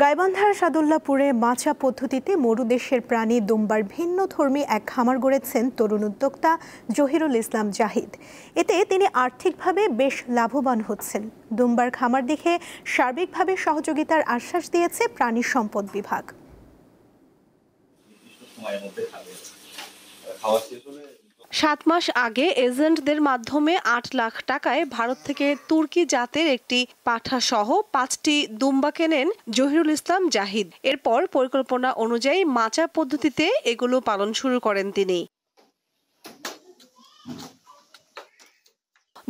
গাইবান্ধার সাদুল্লাপুরে মাচা পদ্ধতিতে মরুদেশের প্রাণী দুম্বার ভিন্নধর্মী এক খামার গড়েছেন তরুণ উদ্যোক্তা জহিরুল ইসলাম জাহিদ। এতে তিনি আর্থিকভাবে বেশ লাভবান হচ্ছেন। দুম্বার খামার দেখে সার্বিকভাবে সহযোগিতার আশ্বাস দিয়েছে প্রাণী সম্পদ বিভাগ। 7 মাস আগে এজেন্টদের মাধ্যমে 8 লাখ টাকায় ভারত থেকে তুর্কি জাতের একটি পাঠা সহ 5টি দুম্বা কেনেন জহিরুল ইসলাম জাহিদ। এরপর পরিকল্পনা অনুযায়ী মাচা পদ্ধতিতে এগুলো পালন শুরু করেন তিনি।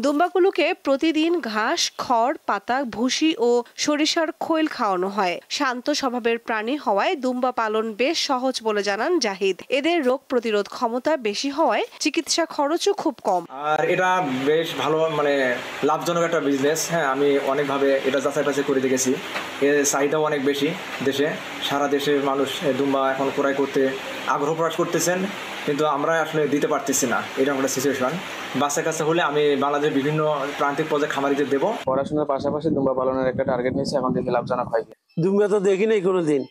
দুম্বাগুলোকে প্রতিদিন ঘাস, খড়, পাতা, ভুসি ও সরিষার খৈল খাওয়ানো হয়। শান্ত স্বভাবের প্রাণী হওয়ায় দুম্বা পালন বেশ সহজ বলে জানান জাহিদ। এদের রোগ প্রতিরোধ ক্ষমতা বেশি হওয়ায় চিকিৎসা খরচও খুব কম। আর এটা বেশ ভালো লাভজনক একটা বিজনেস। হ্যাঁ, আমি অনেকভাবে এটা যাচাই করে দেখেছি। এর চাহিদাও অনেক বেশি দেশে। সারা দেশের মানুষ দুম্বা এখন ক্রয় করতে আগ্রহ প্রকাশ করতেছেন, কিন্তু আমরা আসলে দিতে পারতেছি না। এরকম একটা সিচুয়েশন। বাচ্চা কাছে হলে আমি বাংলাদেশের বিভিন্ন প্রান্তিক পর্যায়ে খামারিদের দেবো। পড়াশোনার পাশাপাশি দুম্বা পালনের একটা টার্গেট নিয়েছে, এখন দেখি লাভজনক হয়। দুম্বা তো দেখি নাই কোনোদিন,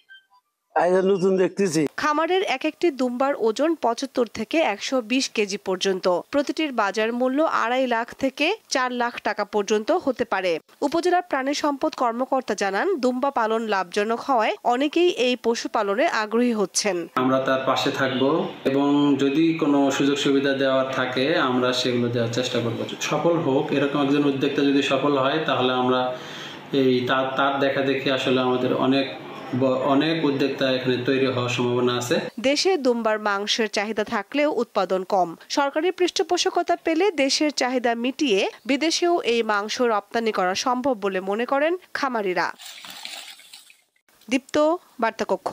নতুন দেখতেছি। খামারের এক একটি দুম্বার ওজন 75 থেকে 120 কেজি পর্যন্ত। প্রতিটির বাজার মূল্য 2.5 লাখ থেকে 4 লাখ টাকা পর্যন্ত হতে পারে। উপজেলার প্রাণী সম্পদ কর্মকর্তা জানান, দুম্বা পালন লাভজনক হওয়ায় অনেকেই এই পশুপালনে আগ্রহী হচ্ছেন। আমরা তার পাশে থাকব এবং যদি কোনো সুযোগ সুবিধা দেওয়ার থাকে আমরা সেগুলো দেওয়ার চেষ্টা করব। সফল হোক, এরকম একজন উদ্যোক্তা যদি সফল হয় তাহলে আমরা তার দেখা দেখি আসলে আমাদের অনেক উদ্যোক্তা এখানে তৈরি হওয়ার সম্ভাবনা আছে। দেশে দুম্বার মাংসের চাহিদা থাকলেও উৎপাদন কম। সরকারি পৃষ্ঠপোষকতা পেলে দেশের চাহিদা মিটিয়ে বিদেশেও এই মাংস রপ্তানি করা সম্ভব বলে মনে করেন খামারিরা। দীপ্ত, বার্তা কক্ষ।